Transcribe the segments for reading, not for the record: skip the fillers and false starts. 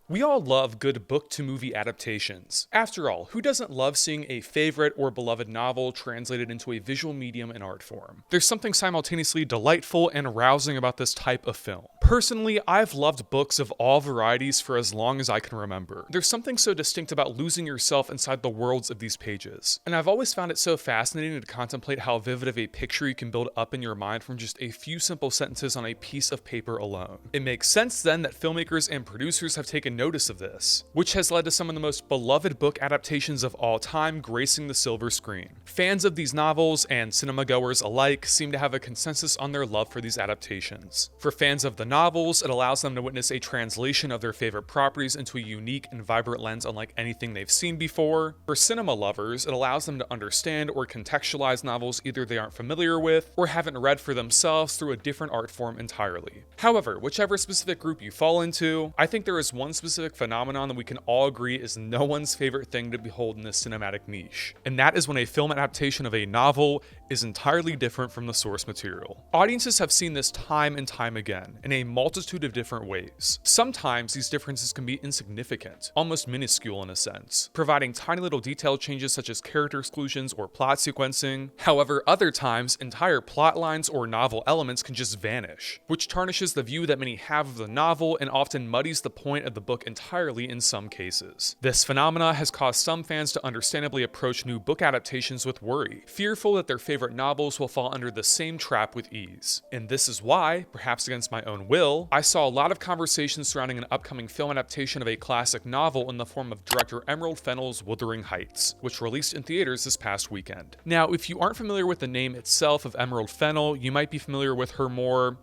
We all love good book-to-movie adaptations. After all, who doesn't love seeing a favorite or beloved novel translated into a visual medium and art form? There's something simultaneously delightful and arousing about this type of film. Personally, I've loved books of all varieties for as long as I can remember. There's something so distinct about losing yourself inside the worlds of these pages. And I've always found it so fascinating to contemplate how vivid of a picture you can build up in your mind from just a few simple sentences on a piece of paper alone. It makes sense then that filmmakers and producers have taken notice of this, which has led to some of the most beloved book adaptations of all time gracing the silver screen. Fans of these novels and cinema goers alike seem to have a consensus on their love for these adaptations. For fans of the novels, it allows them to witness a translation of their favorite properties into a unique and vibrant lens unlike anything they've seen before. For cinema lovers, it allows them to understand or contextualize novels either they aren't familiar with or haven't read for themselves through a different art form entirely. However, whichever specific group you fall into, I think there is one specific phenomenon that we can all agree is no one's favorite thing to behold in this cinematic niche, and that is when a film adaptation of a novel is entirely different from the source material. Audiences have seen this time and time again, in a multitude of different ways. Sometimes these differences can be insignificant, almost minuscule in a sense, providing tiny little detail changes such as character exclusions or plot sequencing. However, other times, entire plot lines or novel elements can just vanish, which tarnishes the view that many have of the novel and often muddies the point of the book entirely in some cases. This phenomena has caused some fans to understandably approach new book adaptations with worry, fearful that their favorite novels will fall under the same trap with ease. And this is why, perhaps against my own will, I saw a lot of conversations surrounding an upcoming film adaptation of a classic novel in the form of director Emerald Fennell's Wuthering Heights, which released in theaters this past weekend. Now, if you aren't familiar with the name itself of Emerald Fennell, you might be familiar with her more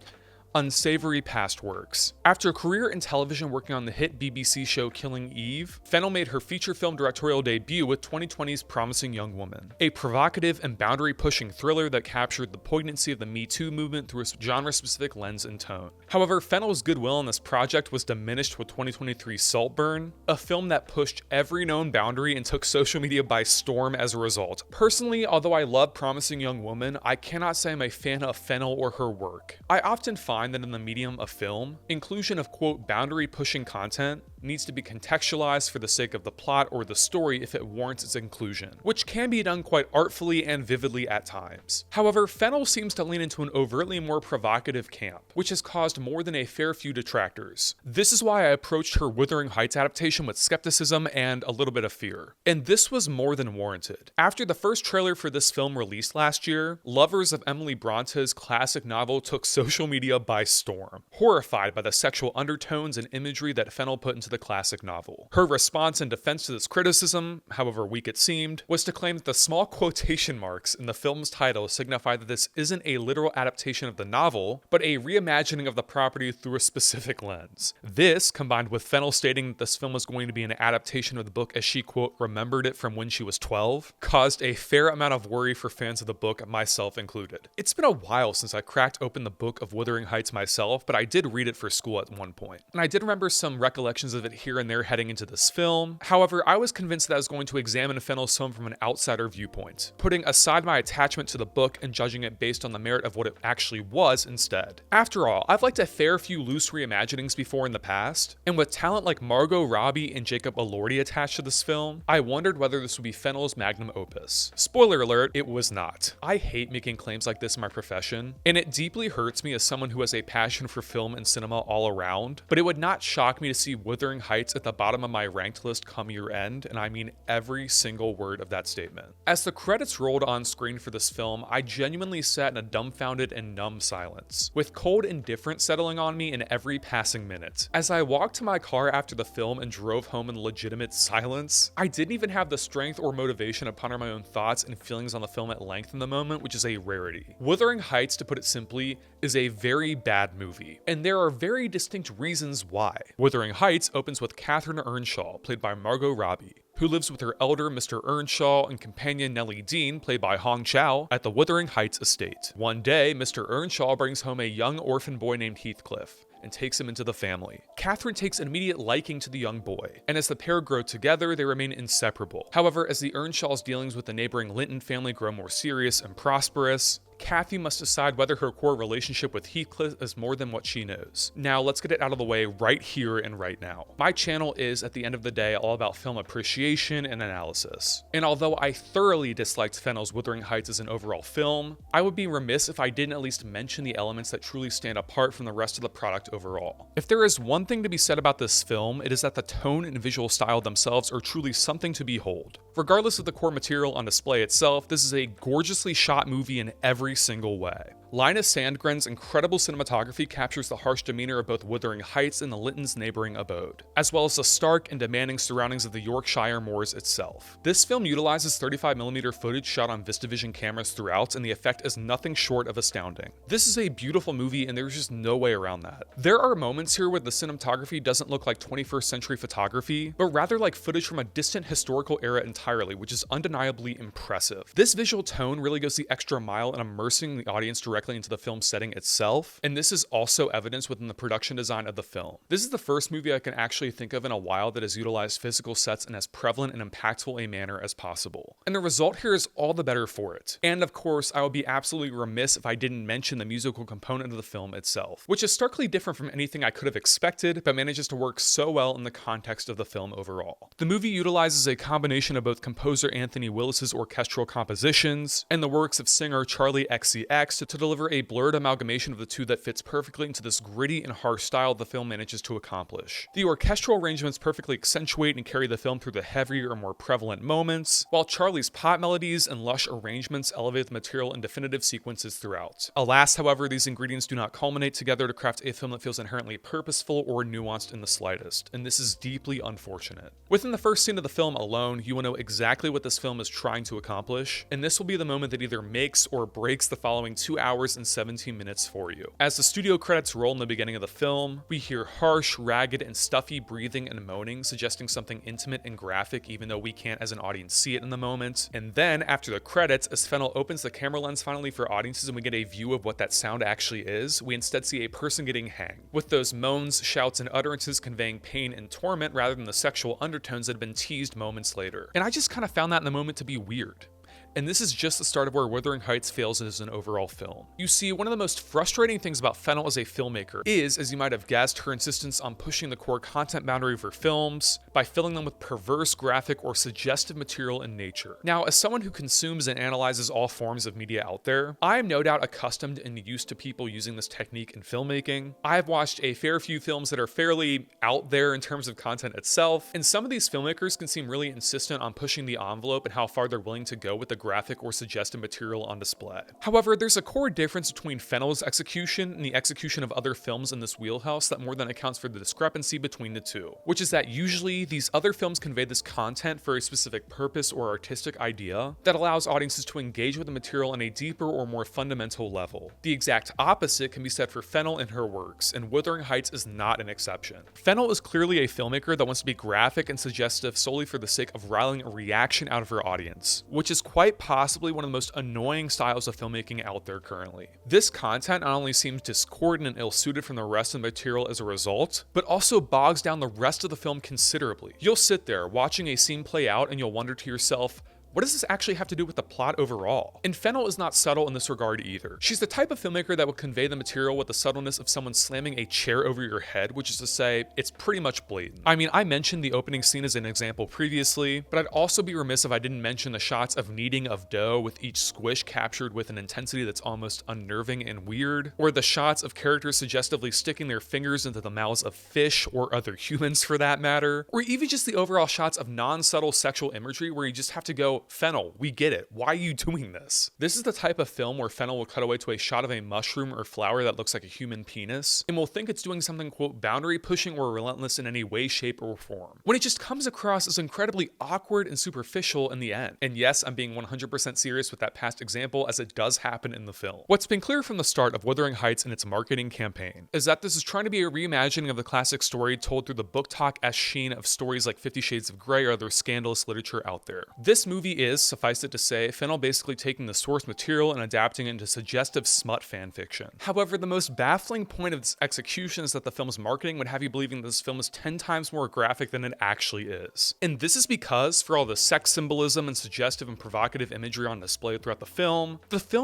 unsavory past works. After a career in television working on the hit BBC show Killing Eve, Fennell made her feature film directorial debut with 2020's Promising Young Woman, a provocative and boundary-pushing thriller that captured the poignancy of the Me Too movement through a genre-specific lens and tone. However, Fennell's goodwill in this project was diminished with 2023's Saltburn, a film that pushed every known boundary and took social media by storm as a result. Personally, although I love Promising Young Woman, I cannot say I'm a fan of Fennell or her work. I often find that in the medium of film, inclusion of quote boundary-pushing content needs to be contextualized for the sake of the plot or the story if it warrants its inclusion, which can be done quite artfully and vividly at times. However, Fennell seems to lean into an overtly more provocative camp, which has caused more than a fair few detractors. This is why I approached her Wuthering Heights adaptation with skepticism and a little bit of fear. And this was more than warranted. After the first trailer for this film released last year, lovers of Emily Brontë's classic novel took social media by storm, horrified by the sexual undertones and imagery that Fennell put into the classic novel. Her response in defense to this criticism, however weak it seemed, was to claim that the small quotation marks in the film's title signify that this isn't a literal adaptation of the novel, but a reimagining of the property through a specific lens. This, combined with Fennell stating that this film was going to be an adaptation of the book as she, quote, remembered it from when she was 12, caused a fair amount of worry for fans of the book, myself included. It's been a while since I cracked open the book of Wuthering Heights myself, but I did read it for school at one point, and I did remember some recollections of it here and there heading into this film. However, I was convinced that I was going to examine Fennell's film from an outsider viewpoint, putting aside my attachment to the book and judging it based on the merit of what it actually was instead. After all, I've liked a fair few loose reimaginings before in the past, and with talent like Margot, Robbie, and Jacob Elordi attached to this film, I wondered whether this would be Fennell's magnum opus. Spoiler alert, it was not. I hate making claims like this in my profession, and it deeply hurts me as someone who has a passion for film and cinema all around, but it would not shock me to see Wuthering Heights at the bottom of my ranked list come year end, and I mean every single word of that statement. As the credits rolled on screen for this film, I genuinely sat in a dumbfounded and numb silence, with cold indifference settling on me in every passing minute. As I walked to my car after the film and drove home in legitimate silence, I didn't even have the strength or motivation to ponder my own thoughts and feelings on the film at length in the moment, which is a rarity. Wuthering Heights, to put it simply, is a very bad movie, and there are very distinct reasons why. Wuthering Heights opens with Catherine Earnshaw, played by Margot Robbie, who lives with her elder Mr. Earnshaw and companion Nellie Dean, played by Hong Chow, at the Wuthering Heights estate. One day, Mr. Earnshaw brings home a young orphan boy named Heathcliff and takes him into the family. Catherine takes an immediate liking to the young boy, and as the pair grow together, they remain inseparable. However, as the Earnshaw's dealings with the neighboring Linton family grow more serious and prosperous, Kathy must decide whether her core relationship with Heathcliff is more than what she knows. Now, let's get it out of the way right here and right now. My channel is, at the end of the day, all about film appreciation and analysis. And although I thoroughly disliked Fennell's Wuthering Heights as an overall film, I would be remiss if I didn't at least mention the elements that truly stand apart from the rest of the product overall. If there is one thing to be said about this film, it is that the tone and visual style themselves are truly something to behold. Regardless of the core material on display itself, this is a gorgeously shot movie in every single way. Linus Sandgren's incredible cinematography captures the harsh demeanor of both Wuthering Heights and the Lintons' neighboring abode, as well as the stark and demanding surroundings of the Yorkshire moors itself. This film utilizes 35mm footage shot on VistaVision cameras throughout, and the effect is nothing short of astounding. This is a beautiful movie, and there's just no way around that. There are moments here where the cinematography doesn't look like 21st century photography, but rather like footage from a distant historical era entirely, which is undeniably impressive. This visual tone really goes the extra mile in immersing the audience directly into the film setting itself, and this is also evidenced within the production design of the film. This is the first movie I can actually think of in a while that has utilized physical sets in as prevalent and impactful a manner as possible. And the result here is all the better for it. And of course, I would be absolutely remiss if I didn't mention the musical component of the film itself, which is starkly different from anything I could have expected, but manages to work so well in the context of the film overall. The movie utilizes a combination of both composer Anthony Willis's orchestral compositions and the works of singer Charlie XCX to deliver a blurred amalgamation of the two that fits perfectly into this gritty and harsh style the film manages to accomplish. The orchestral arrangements perfectly accentuate and carry the film through the heavier and more prevalent moments, while Charlie's pop melodies and lush arrangements elevate the material in definitive sequences throughout. Alas, however, these ingredients do not culminate together to craft a film that feels inherently purposeful or nuanced in the slightest, and this is deeply unfortunate. Within the first scene of the film alone, you will know exactly what this film is trying to accomplish, and this will be the moment that either makes or breaks the following 2 hours and 17 minutes for you. As the studio credits roll in the beginning of the film, we hear harsh, ragged, and stuffy breathing and moaning, suggesting something intimate and graphic even though we can't as an audience see it in the moment. And then, after the credits, as Fennell opens the camera lens finally for audiences and we get a view of what that sound actually is, we instead see a person getting hanged, with those moans, shouts, and utterances conveying pain and torment rather than the sexual undertones that had been teased moments later. And I just kind of found that in the moment to be weird. And this is just the start of where Wuthering Heights fails as an overall film. You see, one of the most frustrating things about Fennell as a filmmaker is, as you might have guessed, her insistence on pushing the core content boundary of her films by filling them with perverse, graphic, or suggestive material in nature. Now, as someone who consumes and analyzes all forms of media out there, I am no doubt accustomed and used to people using this technique in filmmaking. I've watched a fair few films that are fairly out there in terms of content itself, and some of these filmmakers can seem really insistent on pushing the envelope and how far they're willing to go with the graphic or suggestive material on display. However, there's a core difference between Fennell's execution and the execution of other films in this wheelhouse that more than accounts for the discrepancy between the two, which is that usually these other films convey this content for a specific purpose or artistic idea that allows audiences to engage with the material on a deeper or more fundamental level. The exact opposite can be said for Fennell and her works, and Wuthering Heights is not an exception. Fennell is clearly a filmmaker that wants to be graphic and suggestive solely for the sake of riling a reaction out of her audience, which is quite possibly one of the most annoying styles of filmmaking out there currently. This content not only seems discordant and ill-suited from the rest of the material as a result, but also bogs down the rest of the film considerably. You'll sit there watching a scene play out and you'll wonder to yourself, what does this actually have to do with the plot overall? And Fennell is not subtle in this regard either. She's the type of filmmaker that will convey the material with the subtleness of someone slamming a chair over your head, which is to say, it's pretty much blatant. I mean, I mentioned the opening scene as an example previously, but I'd also be remiss if I didn't mention the shots of kneading of dough with each squish captured with an intensity that's almost unnerving and weird, or the shots of characters suggestively sticking their fingers into the mouths of fish or other humans for that matter, or even just the overall shots of non-subtle sexual imagery where you just have to go, Fennell, we get it. Why are you doing this? This is the type of film where Fennell will cut away to a shot of a mushroom or flower that looks like a human penis, and will think it's doing something, quote, boundary pushing or relentless in any way, shape, or form, when it just comes across as incredibly awkward and superficial in the end. And yes, I'm being 100% serious with that past example, as it does happen in the film. What's been clear from the start of Wuthering Heights and its marketing campaign is that this is trying to be a reimagining of the classic story told through the book talk-esque sheen of stories like 50 Shades of Grey or other scandalous literature out there. This movie movie is, suffice it to say, Fennell basically taking the source material and adapting it into suggestive smut fanfiction. However, the most baffling point of its execution is that the film's marketing would have you believing that this film is 10 times more graphic than it actually is. And this is because, for all the sex symbolism and suggestive and provocative imagery on display throughout the film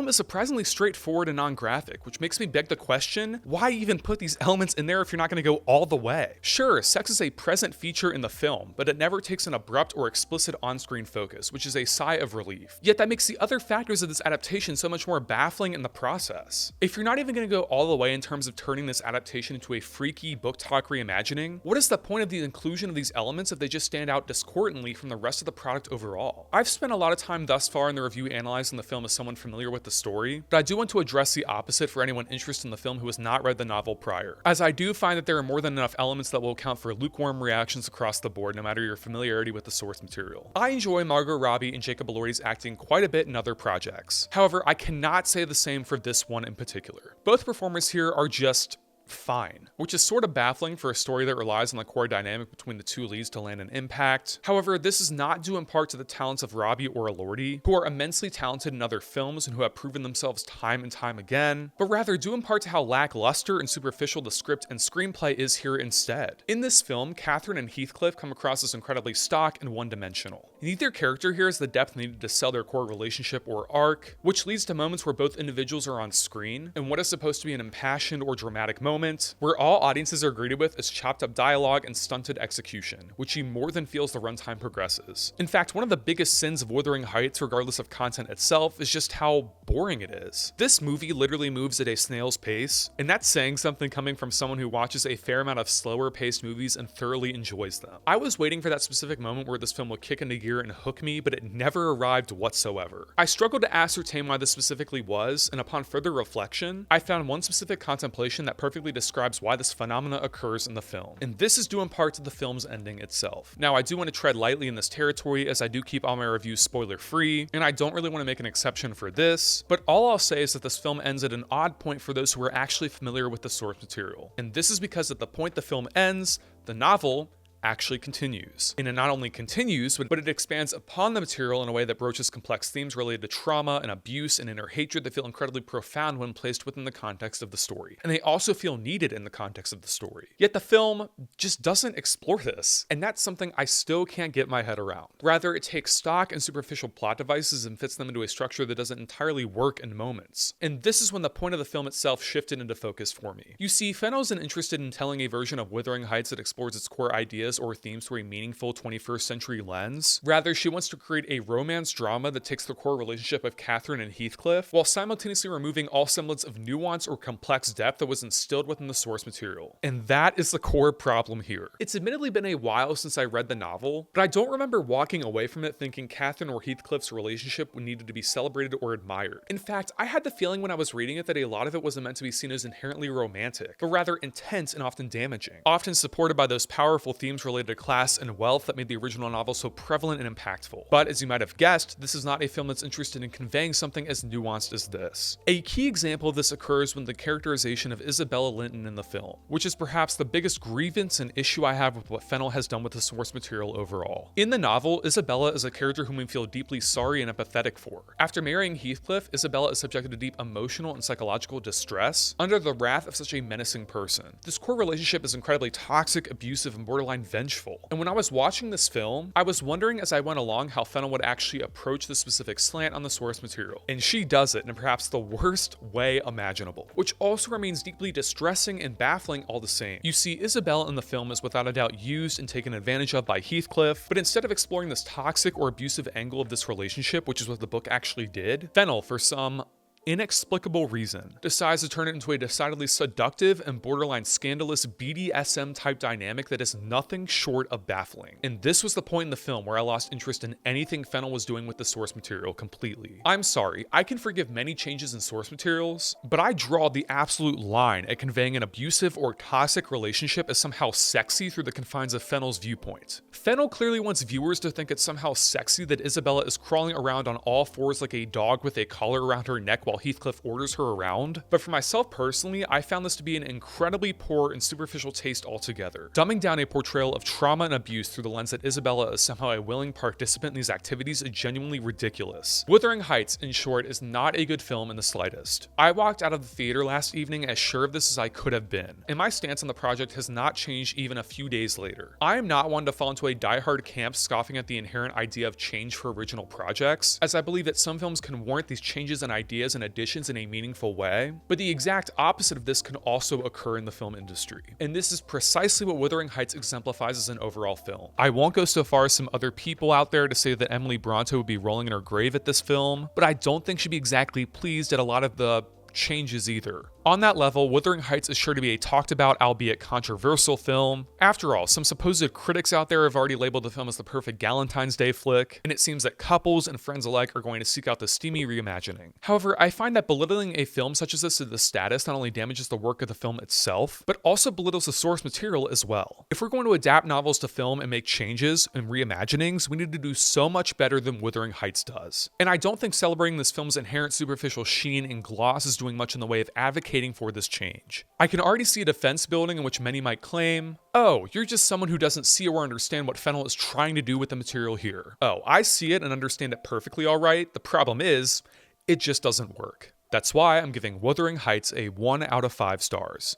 is surprisingly straightforward and non-graphic, which makes me beg the question, why even put these elements in there if you're not going to go all the way? Sure, sex is a present feature in the film, but it never takes an abrupt or explicit on-screen focus, which is a sigh of relief. Yet that makes the other factors of this adaptation so much more baffling in the process. If you're not even going to go all the way in terms of turning this adaptation into a freaky book talk reimagining, what is the point of the inclusion of these elements if they just stand out discordantly from the rest of the product overall? I've spent a lot of time thus far in the review analyzing the film as someone familiar with the story, but I do want to address the opposite for anyone interested in the film who has not read the novel prior, as I do find that there are more than enough elements that will account for lukewarm reactions across the board no matter your familiarity with the source material. I enjoy Margot Robbie and Jacob Elordi's acting quite a bit in other projects. However, I cannot say the same for this one in particular. Both performers here are just fine, which is sort of baffling for a story that relies on the core dynamic between the two leads to land an impact. However, this is not due in part to the talents of Robbie or Elordi, who are immensely talented in other films and who have proven themselves time and time again, but rather due in part to how lackluster and superficial the script and screenplay is here instead. In this film, Catherine and Heathcliff come across as incredibly stock and one-dimensional. Neither character here has the depth needed to sell their core relationship or arc, which leads to moments where both individuals are on screen, and what is supposed to be an impassioned or dramatic moment where all audiences are greeted with is chopped up dialogue and stunted execution, which he more than feels the runtime progresses. In fact, one of the biggest sins of Wuthering Heights, regardless of content itself, is just how boring it is. This movie literally moves at a snail's pace, and that's saying something coming from someone who watches a fair amount of slower paced movies and thoroughly enjoys them. I was waiting for that specific moment where this film would kick into gear and hook me, but it never arrived whatsoever. I struggled to ascertain why this specifically was, and upon further reflection, I found one specific contemplation that perfectly describes why this phenomena occurs in the film. And this is due in part to the film's ending itself. Now, I do want to tread lightly in this territory as I do keep all my reviews spoiler free, and I don't really want to make an exception for this, but all I'll say is that this film ends at an odd point for those who are actually familiar with the source material. And this is because at the point the film ends, the novel actually continues. And it not only continues, but it expands upon the material in a way that broaches complex themes related to trauma and abuse and inner hatred that feel incredibly profound when placed within the context of the story. And they also feel needed in the context of the story. Yet the film just doesn't explore this, and that's something I still can't get my head around. Rather, it takes stock and superficial plot devices and fits them into a structure that doesn't entirely work in moments. And this is when the point of the film itself shifted into focus for me. You see, Fennell isn't interested in telling a version of Wuthering Heights that explores its core ideas or themes through a meaningful 21st century lens. Rather, she wants to create a romance drama that takes the core relationship of Catherine and Heathcliff, while simultaneously removing all semblance of nuance or complex depth that was instilled within the source material. And that is the core problem here. It's admittedly been a while since I read the novel, but I don't remember walking away from it thinking Catherine or Heathcliff's relationship needed to be celebrated or admired. In fact, I had the feeling when I was reading it that a lot of it wasn't meant to be seen as inherently romantic, but rather intense and often damaging, often supported by those powerful themes related to class and wealth that made the original novel so prevalent and impactful. But as you might have guessed, this is not a film that's interested in conveying something as nuanced as this. A key example of this occurs when the characterization of Isabella Linton in the film, which is perhaps the biggest grievance and issue I have with what Fennell has done with the source material overall. In the novel, Isabella is a character whom we feel deeply sorry and empathetic for. After marrying Heathcliff, Isabella is subjected to deep emotional and psychological distress under the wrath of such a menacing person. This core relationship is incredibly toxic, abusive, and borderline vengeful. And when I was watching this film, I was wondering as I went along how Fennell would actually approach the specific slant on the source material. And she does it in perhaps the worst way imaginable, which also remains deeply distressing and baffling all the same. You see, Isabella in the film is without a doubt used and taken advantage of by Heathcliff, but instead of exploring this toxic or abusive angle of this relationship, which is what the book actually did, Fennell, for some inexplicable reason, decides to turn it into a decidedly seductive and borderline scandalous BDSM type dynamic that is nothing short of baffling. And this was the point in the film where I lost interest in anything Fennell was doing with the source material completely. I'm sorry, I can forgive many changes in source materials, but I draw the absolute line at conveying an abusive or toxic relationship as somehow sexy through the confines of Fennell's viewpoint. Fennell clearly wants viewers to think it's somehow sexy that Isabella is crawling around on all fours like a dog with a collar around her neck while while Heathcliff orders her around, but for myself personally, I found this to be an incredibly poor and superficial taste altogether. Dumbing down a portrayal of trauma and abuse through the lens that Isabella is somehow a willing participant in these activities is genuinely ridiculous. Wuthering Heights, in short, is not a good film in the slightest. I walked out of the theater last evening as sure of this as I could have been, and my stance on the project has not changed even a few days later. I am not one to fall into a diehard camp scoffing at the inherent idea of change for original projects, as I believe that some films can warrant these changes and ideas and additions in a meaningful way, but the exact opposite of this can also occur in the film industry. And this is precisely what Wuthering Heights exemplifies as an overall film. I won't go so far as some other people out there to say that Emily Brontë would be rolling in her grave at this film, but I don't think she'd be exactly pleased at a lot of the changes either. On that level, Wuthering Heights is sure to be a talked about, albeit controversial film. After all, some supposed critics out there have already labeled the film as the perfect Galentine's Day flick, and it seems that couples and friends alike are going to seek out the steamy reimagining. However, I find that belittling a film such as this to the status not only damages the work of the film itself, but also belittles the source material as well. If we're going to adapt novels to film and make changes and reimaginings, we need to do so much better than Wuthering Heights does. And I don't think celebrating this film's inherent superficial sheen and gloss is doing much in the way of advocating for this change. I can already see a defense building in which many might claim, oh, you're just someone who doesn't see or understand what Fennell is trying to do with the material here. Oh, I see it and understand it perfectly alright. The problem is, it just doesn't work. That's why I'm giving Wuthering Heights a 1 out of 5 stars.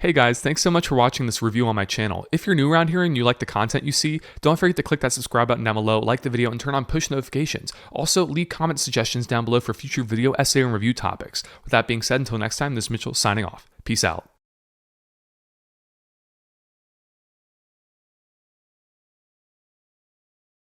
Hey guys, thanks so much for watching this review on my channel. If you're new around here and you like the content you see, don't forget to click that subscribe button down below, like the video, and turn on push notifications. Also, leave comment suggestions down below for future video, essay, and review topics. With that being said, until next time, this is Mitchell signing off. Peace out.